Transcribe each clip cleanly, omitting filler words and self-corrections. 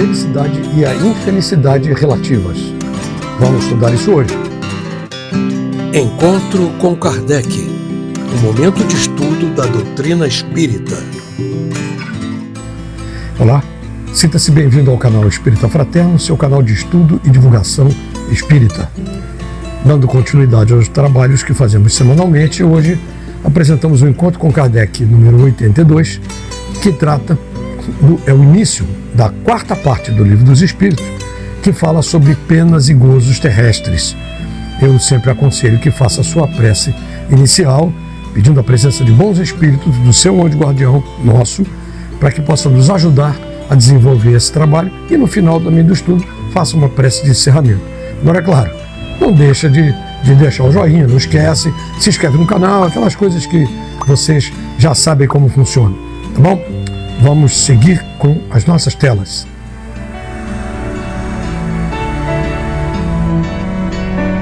felicidade e a infelicidade relativas. Vamos estudar isso hoje. Encontro com Kardec, um momento de estudo da doutrina espírita. Olá, sinta-se bem-vindo ao canal Espírita Fraterno, seu canal de estudo e divulgação espírita. Dando continuidade aos trabalhos que fazemos semanalmente, hoje apresentamos o Encontro com Kardec número 82, que trata é o início da quarta parte do Livro dos Espíritos, que fala sobre penas e gozos terrestres. Eu sempre aconselho que faça a sua prece inicial, pedindo a presença de bons espíritos do seu anjo guardião nosso, para que possa nos ajudar a desenvolver esse trabalho e no final também do estudo faça uma prece de encerramento. Agora, é claro, não deixa de deixar o joinha, não esquece, se inscreve no canal, aquelas coisas que vocês já sabem como funciona, tá bom? Vamos seguir com as nossas telas.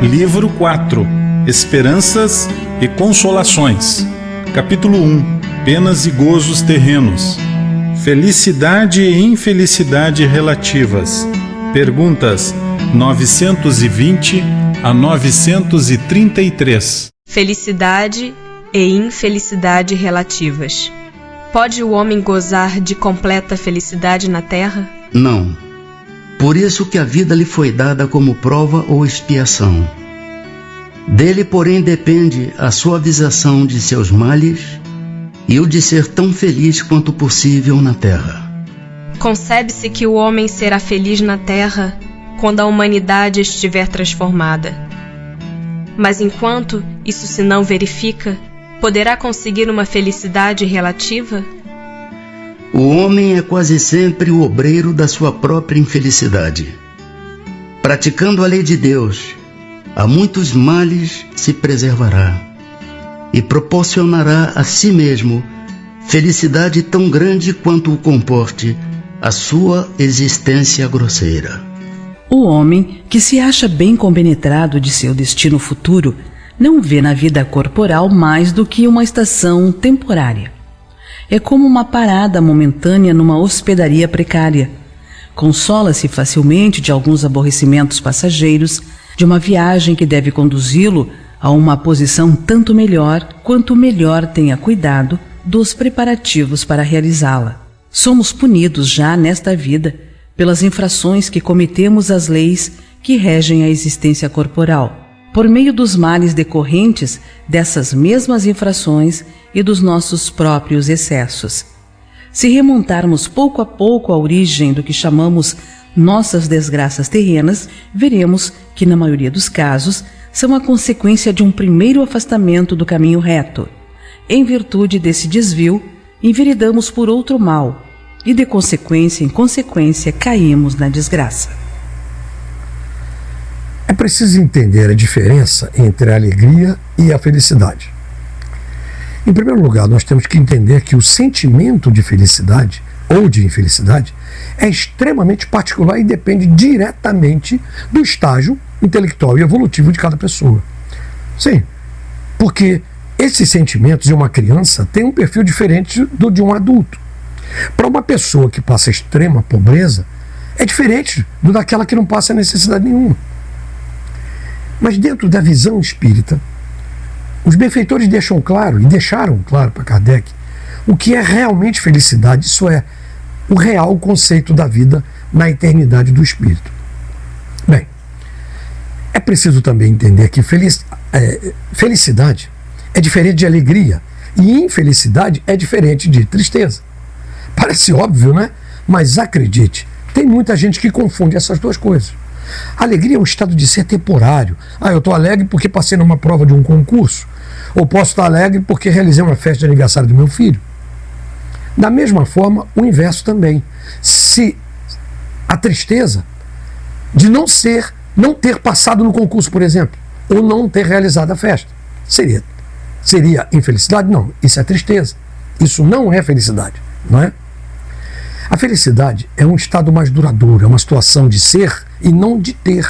Livro 4. Esperanças e Consolações. Capítulo 1. Penas e gozos terrenos. Felicidade e infelicidade relativas. Perguntas 920 a 933. Felicidade e infelicidade relativas. Pode o homem gozar de completa felicidade na terra? Não. Por isso que a vida lhe foi dada como prova ou expiação. Dele, porém, depende a suavização de seus males e o de ser tão feliz quanto possível na terra. Concebe-se que o homem será feliz na terra quando a humanidade estiver transformada. Mas enquanto isso se não verifica, poderá conseguir uma felicidade relativa? O homem é quase sempre o obreiro da sua própria infelicidade. Praticando a lei de Deus, a muitos males se preservará e proporcionará a si mesmo felicidade tão grande quanto o comporte a sua existência grosseira. O homem que se acha bem compenetrado de seu destino futuro não vê na vida corporal mais do que uma estação temporária. É como uma parada momentânea numa hospedaria precária. Consola-se facilmente de alguns aborrecimentos passageiros, de uma viagem que deve conduzi-lo a uma posição tanto melhor quanto melhor tenha cuidado dos preparativos para realizá-la. Somos punidos já nesta vida pelas infrações que cometemos às leis que regem a existência corporal, por meio dos males decorrentes dessas mesmas infrações e dos nossos próprios excessos. Se remontarmos pouco a pouco à origem do que chamamos nossas desgraças terrenas, veremos que, na maioria dos casos, são a consequência de um primeiro afastamento do caminho reto. Em virtude desse desvio, enveredamos por outro mal, e de consequência em consequência caímos na desgraça. É preciso entender a diferença entre a alegria e a felicidade. Em primeiro lugar, nós temos que entender que o sentimento de felicidade ou de infelicidade é extremamente particular e depende diretamente do estágio intelectual e evolutivo de cada pessoa. Sim, porque esses sentimentos em uma criança têm um perfil diferente do de um adulto. Para uma pessoa que passa extrema pobreza, é diferente do daquela que não passa necessidade nenhuma. Mas dentro da visão espírita, os benfeitores deixaram claro para Kardec o que é realmente felicidade, isso é, o real conceito da vida na eternidade do espírito. Bem, é preciso também entender que felicidade é diferente de alegria e infelicidade é diferente de tristeza. Parece óbvio, né? Mas acredite, tem muita gente que confunde essas duas coisas. A alegria é um estado de ser temporário. Eu estou alegre porque passei numa prova de um concurso. Ou posso estar alegre porque realizei uma festa de aniversário do meu filho. Da mesma forma, o inverso também. Se a tristeza de não ter passado no concurso, por exemplo, ou não ter realizado a festa, seria infelicidade? Não, isso é tristeza. Isso não é felicidade, não é? A felicidade é um estado mais duradouro, é uma situação de ser e não de ter.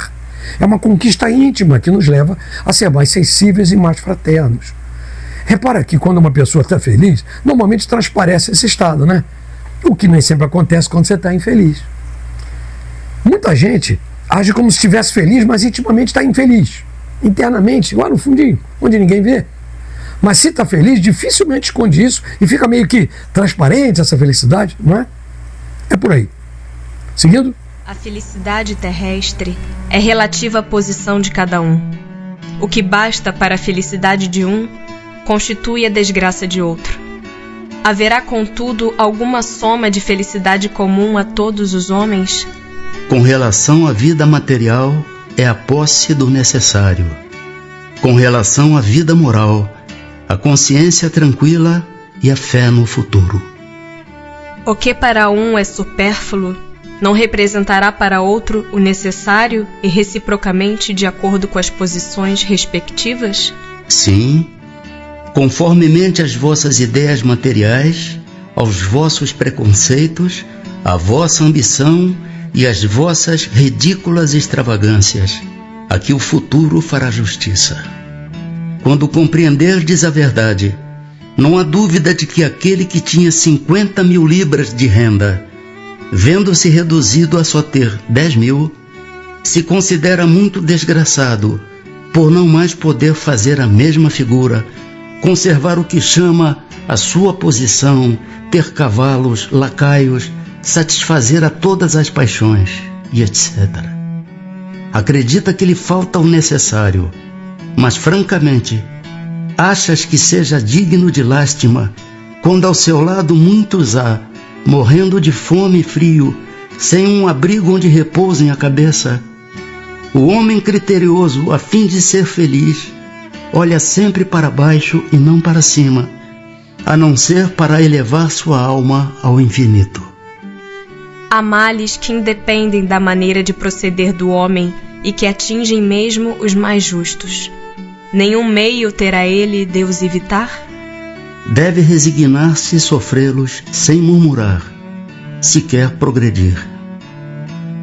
É uma conquista íntima que nos leva a ser mais sensíveis e mais fraternos. Repara que quando uma pessoa está feliz, normalmente transparece esse estado, né? O que nem sempre acontece quando você está infeliz. Muita gente age como se estivesse feliz, mas intimamente está infeliz. Internamente, lá no fundinho, onde ninguém vê. Mas se está feliz, dificilmente esconde isso e fica meio que transparente essa felicidade, não é? É por aí. Seguindo? A felicidade terrestre é relativa à posição de cada um. O que basta para a felicidade de um constitui a desgraça de outro. Haverá, contudo, alguma soma de felicidade comum a todos os homens? Com relação à vida material, é a posse do necessário. Com relação à vida moral, a consciência tranquila e a fé no futuro. O que para um é supérfluo, não representará para outro o necessário e reciprocamente de acordo com as posições respectivas? Sim, conformemente às vossas ideias materiais, aos vossos preconceitos, à vossa ambição e às vossas ridículas extravagâncias, a que o futuro fará justiça. Quando compreenderdes a verdade, não há dúvida de que aquele que tinha 50.000 libras de renda, vendo-se reduzido a só ter 10.000, se considera muito desgraçado por não mais poder fazer a mesma figura, conservar o que chama a sua posição, ter cavalos, lacaios, satisfazer a todas as paixões, e etc. Acredita que lhe falta o necessário, mas francamente, achas que seja digno de lástima quando ao seu lado muitos há, morrendo de fome e frio, sem um abrigo onde repousem a cabeça? O homem criterioso, a fim de ser feliz, olha sempre para baixo e não para cima, a não ser para elevar sua alma ao infinito. Há males que independem da maneira de proceder do homem e que atingem mesmo os mais justos. Nenhum meio terá ele de os evitar? Deve resignar-se e sofrê-los sem murmurar, se quer progredir.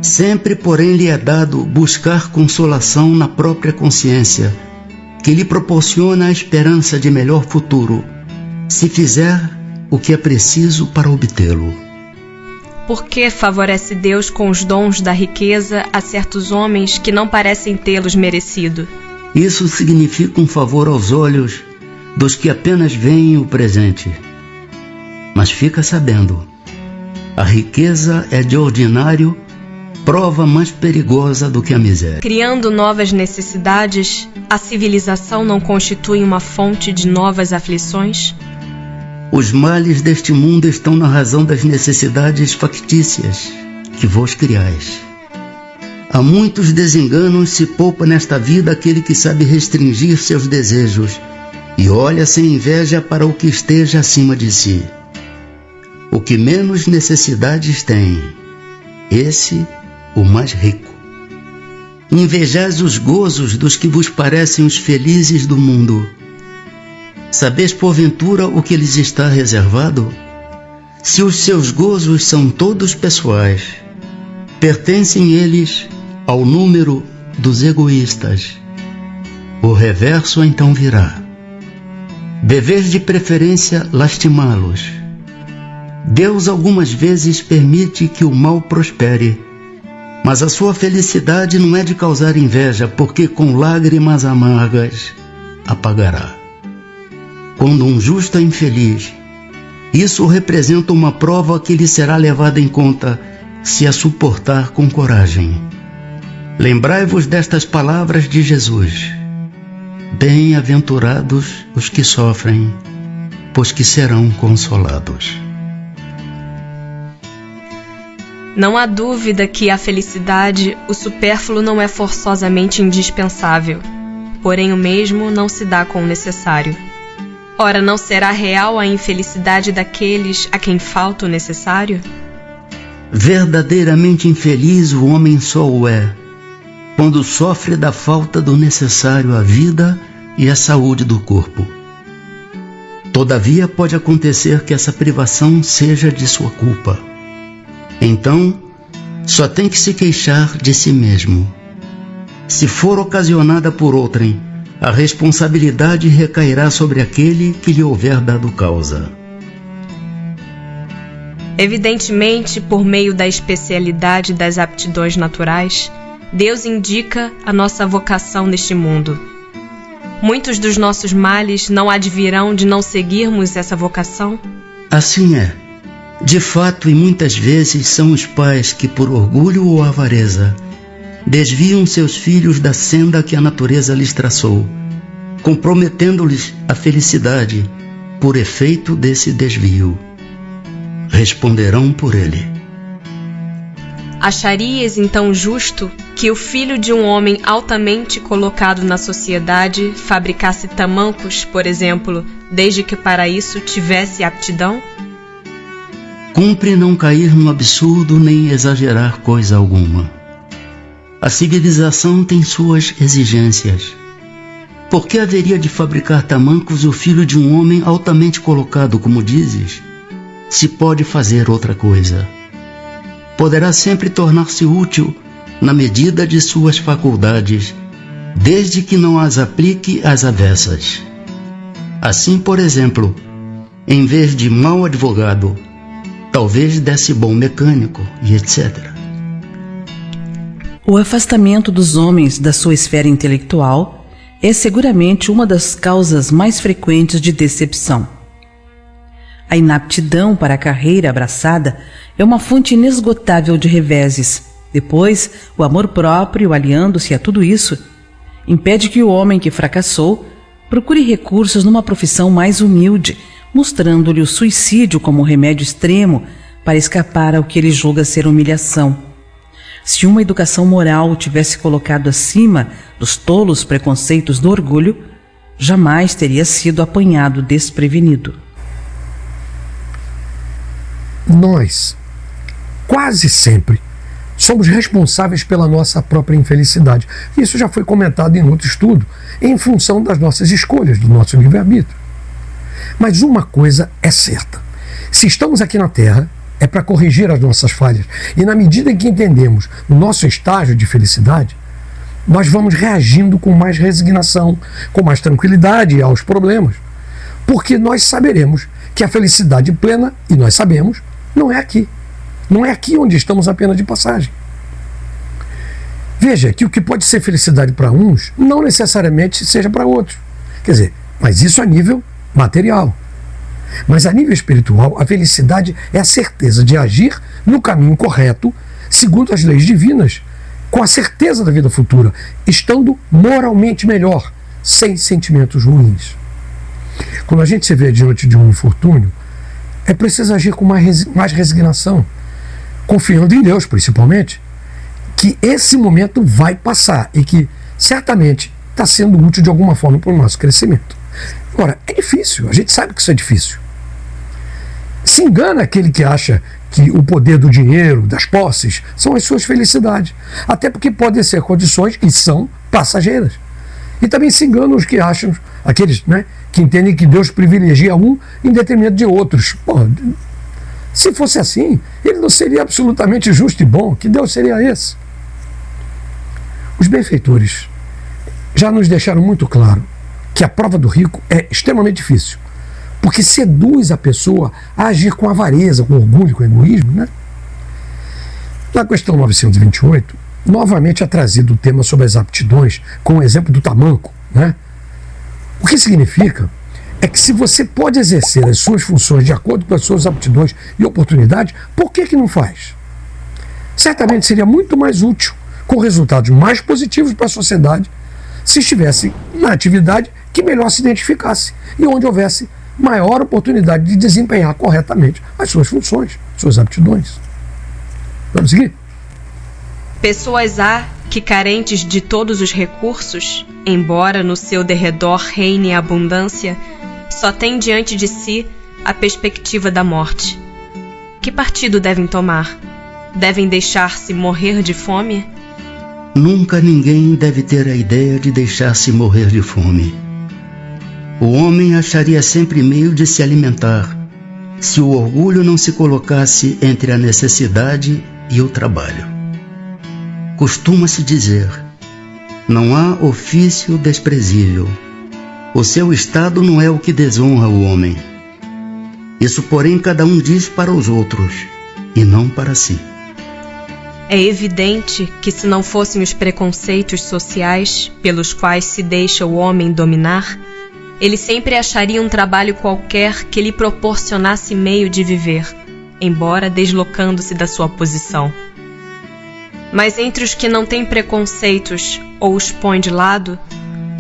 Sempre, porém, lhe é dado buscar consolação na própria consciência, que lhe proporciona a esperança de melhor futuro, se fizer o que é preciso para obtê-lo. Por que favorece Deus com os dons da riqueza a certos homens que não parecem tê-los merecido? Isso significa um favor aos olhos dos que apenas veem o presente. Mas fica sabendo, a riqueza é de ordinário prova mais perigosa do que a miséria. Criando novas necessidades, a civilização não constitui uma fonte de novas aflições? Os males deste mundo estão na razão das necessidades factícias que vos criais. A muitos desenganos se poupa nesta vida aquele que sabe restringir seus desejos e olha sem inveja para o que esteja acima de si. O que menos necessidades tem, esse o mais rico. Invejais os gozos dos que vos parecem os felizes do mundo. Sabeis porventura o que lhes está reservado? Se os seus gozos são todos pessoais, pertencem eles ao número dos egoístas. O reverso então virá. Deveis de preferência lastimá-los. Deus algumas vezes permite que o mal prospere, mas a sua felicidade não é de causar inveja, porque com lágrimas amargas apagará. Quando um justo é infeliz, isso representa uma prova que lhe será levada em conta se a suportar com coragem. Lembrai-vos destas palavras de Jesus: bem-aventurados os que sofrem, pois que serão consolados. Não há dúvida que à felicidade o supérfluo não é forçosamente indispensável, porém o mesmo não se dá com o necessário. Ora, não será real a infelicidade daqueles a quem falta o necessário? Verdadeiramente infeliz o homem só o é, quando sofre da falta do necessário à vida e à saúde do corpo. Todavia pode acontecer que essa privação seja de sua culpa. Então, só tem que se queixar de si mesmo. Se for ocasionada por outrem, a responsabilidade recairá sobre aquele que lhe houver dado causa. Evidentemente, por meio da especialidade das aptidões naturais, Deus indica a nossa vocação neste mundo. Muitos dos nossos males não advirão de não seguirmos essa vocação? Assim é. De fato, e muitas vezes são os pais que, por orgulho ou avareza, desviam seus filhos da senda que a natureza lhes traçou, comprometendo-lhes a felicidade por efeito desse desvio. Responderão por ele. Acharias então justo que o filho de um homem altamente colocado na sociedade fabricasse tamancos, por exemplo, desde que para isso tivesse aptidão? Cumpre não cair no absurdo nem exagerar coisa alguma. A civilização tem suas exigências. Por que haveria de fabricar tamancos o filho de um homem altamente colocado, como dizes, se pode fazer outra coisa? Poderá sempre tornar-se útil na medida de suas faculdades, desde que não as aplique às avessas. Assim, por exemplo, em vez de mau advogado, talvez desse bom mecânico e etc. O afastamento dos homens da sua esfera intelectual é seguramente uma das causas mais frequentes de decepção. A inaptidão para a carreira abraçada é uma fonte inesgotável de reveses. Depois, o amor próprio, aliando-se a tudo isso, impede que o homem que fracassou procure recursos numa profissão mais humilde, mostrando-lhe o suicídio como remédio extremo para escapar ao que ele julga ser humilhação. Se uma educação moral o tivesse colocado acima dos tolos preconceitos do orgulho, jamais teria sido apanhado desprevenido. Nós, quase sempre, somos responsáveis pela nossa própria infelicidade. Isso já foi comentado em outro estudo, em função das nossas escolhas, do nosso livre-arbítrio. Mas uma coisa é certa: se estamos aqui na Terra, é para corrigir as nossas falhas. E na medida em que entendemos o nosso estágio de felicidade, nós vamos reagindo com mais resignação, com mais tranquilidade aos problemas. Porque nós saberemos que a felicidade plena, e nós sabemos, não é aqui. Não é aqui onde estamos apenas de passagem. Veja que o que pode ser felicidade para uns, não necessariamente seja para outros. Quer dizer, mas isso a nível material. Mas a nível espiritual, a felicidade é a certeza de agir no caminho correto, segundo as leis divinas, com a certeza da vida futura, estando moralmente melhor, sem sentimentos ruins. Quando a gente se vê diante de um infortúnio, é preciso agir com mais resignação, confiando em Deus, principalmente, que esse momento vai passar e que certamente está sendo útil de alguma forma para o nosso crescimento. Agora, é difícil, a gente sabe que isso é difícil. Se engana aquele que acha que o poder do dinheiro, das posses, são as suas felicidades. Até porque podem ser condições que são passageiras. E também se enganam os que acham, aqueles, né, que entendem que Deus privilegia um em detrimento de outros. Pô, se fosse assim, ele não seria absolutamente justo e bom. Que Deus seria esse? Os benfeitores já nos deixaram muito claro que a prova do rico é extremamente difícil, porque seduz a pessoa a agir com avareza, com orgulho, com egoísmo, né? Na questão 928, novamente é trazido o tema sobre as aptidões, com o exemplo do tamanco, né? O que significa é que se você pode exercer as suas funções de acordo com as suas aptidões e oportunidades, por que não faz? Certamente seria muito mais útil, com resultados mais positivos para a sociedade, se estivesse na atividade que melhor se identificasse e onde houvesse maior oportunidade de desempenhar corretamente as suas funções, suas aptidões. Vamos seguir? Pessoas há que, carentes de todos os recursos, embora no seu derredor reine a abundância, só têm diante de si a perspectiva da morte. Que partido devem tomar? Devem deixar-se morrer de fome? Nunca ninguém deve ter a ideia de deixar-se morrer de fome. O homem acharia sempre meio de se alimentar, se o orgulho não se colocasse entre a necessidade e o trabalho. Costuma-se dizer: não há ofício desprezível. O seu estado não é o que desonra o homem. Isso, porém, cada um diz para os outros, e não para si. É evidente que, se não fossem os preconceitos sociais pelos quais se deixa o homem dominar, ele sempre acharia um trabalho qualquer que lhe proporcionasse meio de viver, embora deslocando-se da sua posição. Mas entre os que não têm preconceitos ou os põem de lado,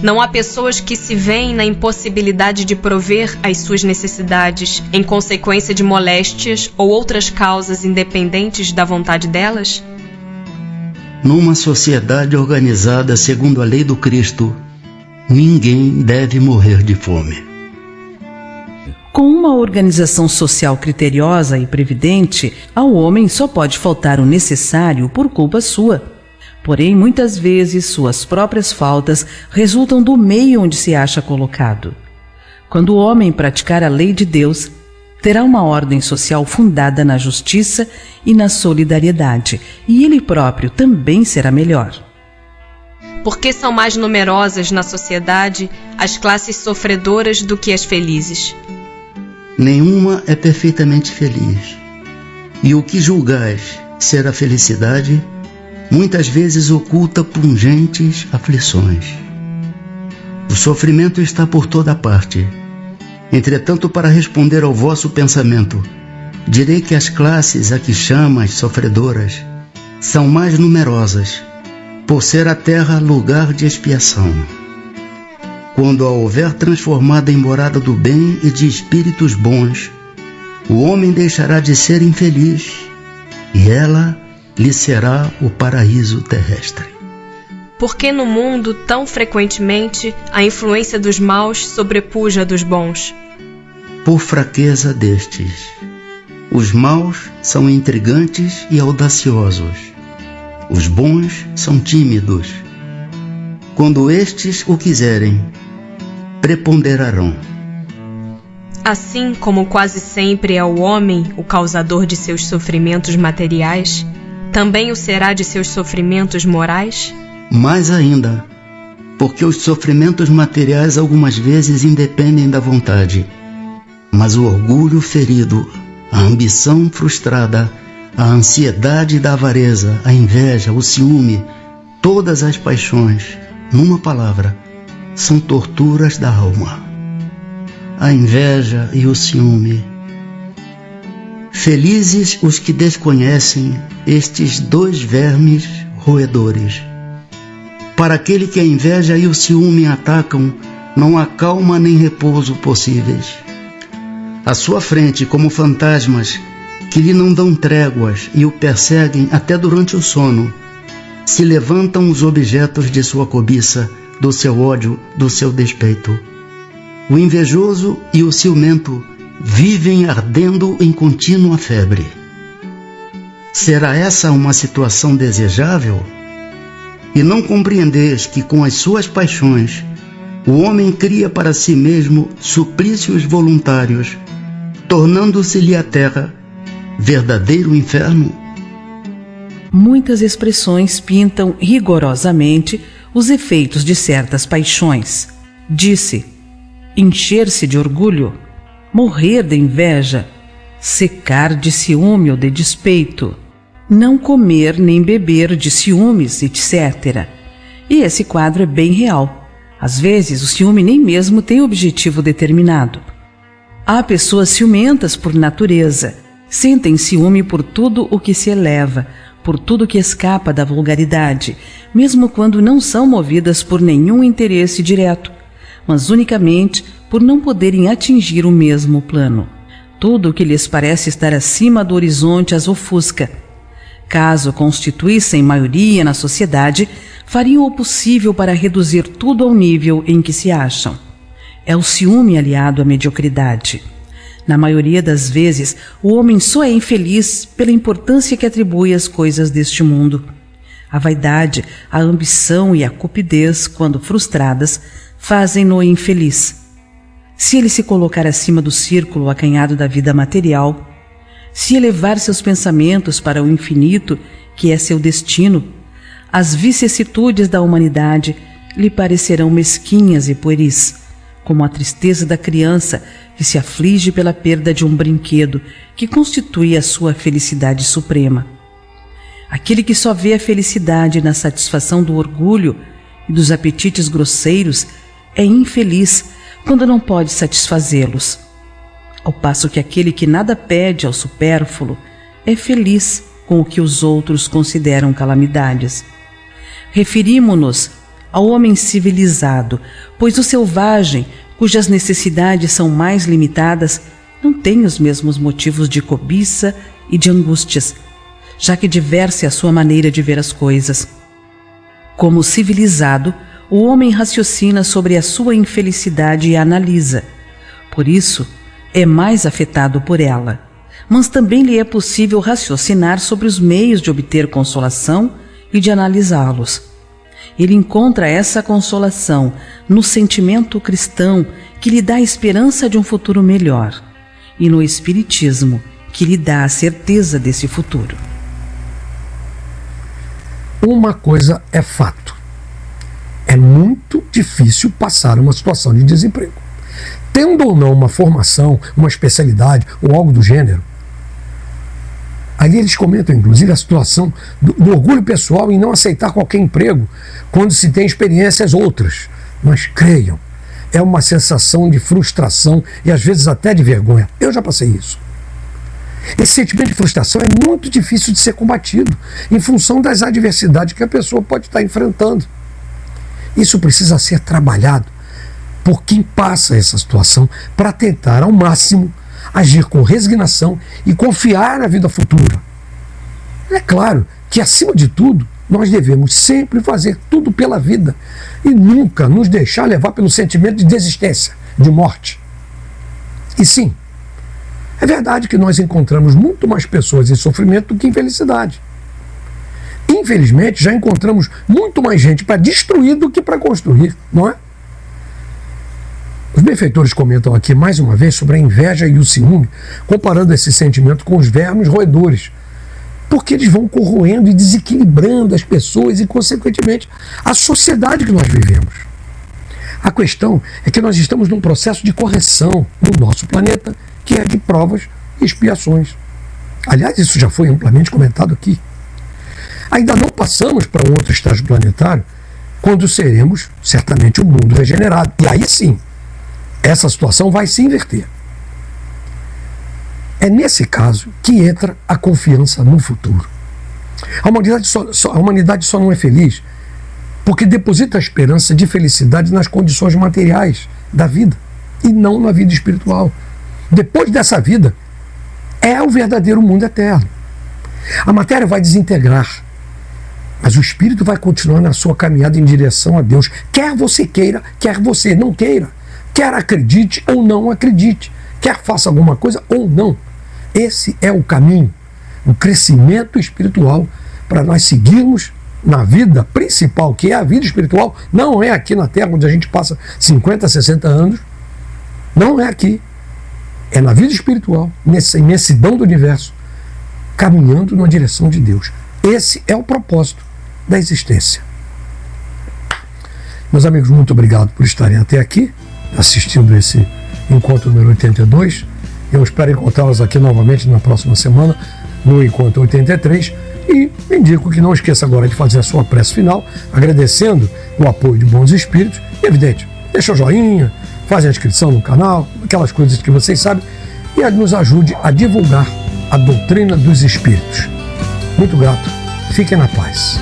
não há pessoas que se veem na impossibilidade de prover as suas necessidades em consequência de moléstias ou outras causas independentes da vontade delas? Numa sociedade organizada segundo a lei do Cristo, ninguém deve morrer de fome. Com uma organização social criteriosa e previdente, ao homem só pode faltar o necessário por culpa sua. Porém, muitas vezes, suas próprias faltas resultam do meio onde se acha colocado. Quando o homem praticar a lei de Deus, terá uma ordem social fundada na justiça e na solidariedade, e ele próprio também será melhor. Porque são mais numerosas na sociedade as classes sofredoras do que as felizes. Nenhuma é perfeitamente feliz. E o que julgais ser a felicidade, muitas vezes oculta pungentes aflições. O sofrimento está por toda parte. Entretanto, para responder ao vosso pensamento, direi que as classes a que chamas sofredoras são mais numerosas, por ser a terra lugar de expiação. Quando a houver transformada em morada do bem e de espíritos bons, o homem deixará de ser infeliz, e ela lhe será o paraíso terrestre. Porque no mundo, tão frequentemente, a influência dos maus sobrepuja a dos bons? Por fraqueza destes. Os maus são intrigantes e audaciosos. Os bons são tímidos. Quando estes o quiserem, preponderarão. Assim como quase sempre é o homem o causador de seus sofrimentos materiais, também o será de seus sofrimentos morais? Mais ainda, porque os sofrimentos materiais algumas vezes independem da vontade, mas o orgulho ferido, a ambição frustrada, a ansiedade da avareza, a inveja, o ciúme, todas as paixões, numa palavra, são torturas da alma. A inveja e o ciúme. Felizes os que desconhecem estes dois vermes roedores. Para aquele que a inveja e o ciúme atacam, não há calma nem repouso possíveis. À sua frente, como fantasmas que lhe não dão tréguas e o perseguem até durante o sono, se levantam os objetos de sua cobiça, do seu ódio, do seu despeito. O invejoso e o ciumento vivem ardendo em contínua febre. Será essa uma situação desejável? E não compreendeis que com as suas paixões o homem cria para si mesmo suplícios voluntários, tornando-se-lhe a terra verdadeiro inferno? Muitas expressões pintam rigorosamente os efeitos de certas paixões. Disse: encher-se de orgulho, morrer de inveja, secar de ciúme ou de despeito, não comer nem beber de ciúmes, etc. E esse quadro é bem real. Às vezes o ciúme nem mesmo tem objetivo determinado. Há pessoas ciumentas por natureza, sentem ciúme por tudo o que se eleva, por tudo que escapa da vulgaridade, mesmo quando não são movidas por nenhum interesse direto, mas unicamente por não poderem atingir o mesmo plano. Tudo o que lhes parece estar acima do horizonte as ofusca. Caso constituíssem maioria na sociedade, fariam o possível para reduzir tudo ao nível em que se acham. É o ciúme aliado à mediocridade. Na maioria das vezes, o homem só é infeliz pela importância que atribui às coisas deste mundo. A vaidade, a ambição e a cupidez, quando frustradas, fazem-no infeliz. Se ele se colocar acima do círculo acanhado da vida material, se elevar seus pensamentos para o infinito, que é seu destino, as vicissitudes da humanidade lhe parecerão mesquinhas e pueris, como a tristeza da criança que se aflige pela perda de um brinquedo que constitui a sua felicidade suprema. Aquele que só vê a felicidade na satisfação do orgulho e dos apetites grosseiros é infeliz quando não pode satisfazê-los, ao passo que aquele que nada pede ao supérfluo é feliz com o que os outros consideram calamidades. Referimo-nos ao homem civilizado, pois o selvagem, cujas necessidades são mais limitadas, não tem os mesmos motivos de cobiça e de angústias, já que diversa é a sua maneira de ver as coisas. Como civilizado, o homem raciocina sobre a sua infelicidade e a analisa. Por isso, é mais afetado por ela. Mas também lhe é possível raciocinar sobre os meios de obter consolação e de analisá-los. Ele encontra essa consolação no sentimento cristão que lhe dá a esperança de um futuro melhor, e no Espiritismo, que lhe dá a certeza desse futuro. Uma coisa é fato: é muito difícil passar uma situação de desemprego. Tendo ou não uma formação, uma especialidade ou algo do gênero. Ali eles comentam, inclusive, a situação do orgulho pessoal em não aceitar qualquer emprego quando se tem experiências outras. Mas creiam, é uma sensação de frustração e às vezes até de vergonha. Eu já passei isso. Esse sentimento de frustração é muito difícil de ser combatido em função das adversidades que a pessoa pode estar enfrentando. Isso precisa ser trabalhado por quem passa essa situação para tentar ao máximo agir com resignação e confiar na vida futura. É claro que, acima de tudo, nós devemos sempre fazer tudo pela vida e nunca nos deixar levar pelo sentimento de desistência, de morte. E sim, é verdade que nós encontramos muito mais pessoas em sofrimento do que em felicidade. Infelizmente, já encontramos muito mais gente para destruir do que para construir, não é? Os benfeitores comentam aqui mais uma vez sobre a inveja e o ciúme, comparando esse sentimento com os vermes roedores, porque eles vão corroendo e desequilibrando as pessoas e, consequentemente, a sociedade que nós vivemos. A questão é que nós estamos num processo de correção no nosso planeta, que é de provas e expiações. Aliás, isso já foi amplamente comentado aqui. Ainda não passamos para um outro estágio planetário, quando seremos, certamente, um mundo regenerado. E aí sim, essa situação vai se inverter. É nesse caso que entra a confiança no futuro. A humanidade só não é feliz porque deposita a esperança de felicidade nas condições materiais da vida e não na vida espiritual. Depois dessa vida, é o verdadeiro mundo eterno. A matéria vai desintegrar, mas o espírito vai continuar na sua caminhada em direção a Deus, quer você queira, quer você não queira. Quer acredite ou não acredite, quer faça alguma coisa ou não. Esse é o caminho, o crescimento espiritual para nós seguirmos na vida principal, que é a vida espiritual. Não é aqui na Terra, onde a gente passa 50, 60 anos. Não é aqui. É na vida espiritual, nessa imensidão do universo, caminhando na direção de Deus. Esse é o propósito da existência. Meus amigos, muito obrigado por estarem até aqui, assistindo esse encontro número 82. Eu espero encontrá-los aqui novamente na próxima semana, no encontro 83, e indico que não esqueça agora de fazer a sua prece final, agradecendo o apoio de bons espíritos, e evidente, deixa o joinha, faz a inscrição no canal, aquelas coisas que vocês sabem, e nos ajude a divulgar a doutrina dos espíritos. Muito grato, fiquem na paz.